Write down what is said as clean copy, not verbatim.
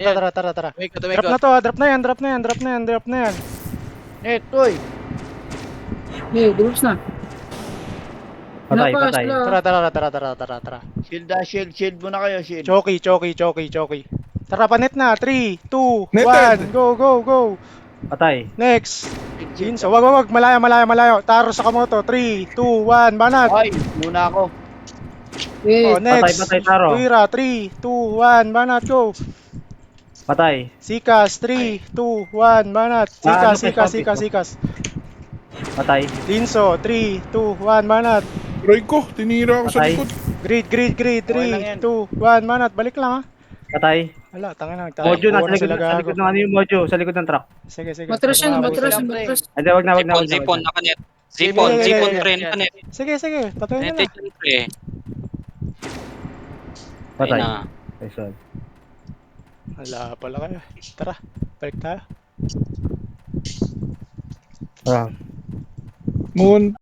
Tara, tara, tara. Tumikot, Drop na tumikot. to, drop na yan, drop na yan, drop na yan, drop na yan. Net, toy. Groups na. Patay, Napas patay. lang. Tara, tara, tara, tara, tara, tara. Shield muna kayo, shield. Choky, choky, choky, choky. Tara, panet na. 3, 2, Netted. 1. Go, go, go. Patay. Next. Shield. Jinso, wag, wag, wag. Malayo, malayo, malayo. Taro Sakamoto. 3, 2, 1. Banat. Ay, muna ako. Oh, next. Patay, Taro. Tuira. 3, 2, 1. Banat, go. Patay. Sikas. 3, 2, 1. Banat. Sikas, Lupes, sikas, Lupes, sikas, no? sikas. Patay. Linso. 3, 2, 1. Banat. Aray ko, tinira ako sa Patay. likod. Grid, grid, grid. Okay lang yan. 3, 2, 1. Banat. Balik lang, ha. Patay. Wala, tanga na. Mojo, nasa Buwan na likod, sila sa likod gago. ng ano yung Mojo, sa likod ng truck. Sige, sige. Matras yan, Tara, matras, lang, matras. Hindi, wag na, wag na, Zipon, wag na. zipon, wag na. nakanet. Zipon, Yeah, yeah, zipon, yeah, yeah. pre, nakanet. Sige, sige. Patayin nyo na. Netet yun, pre. Patay. Ayun na. Nice one. Wala pala kayo. Tara, balik tayo. Ah. Moon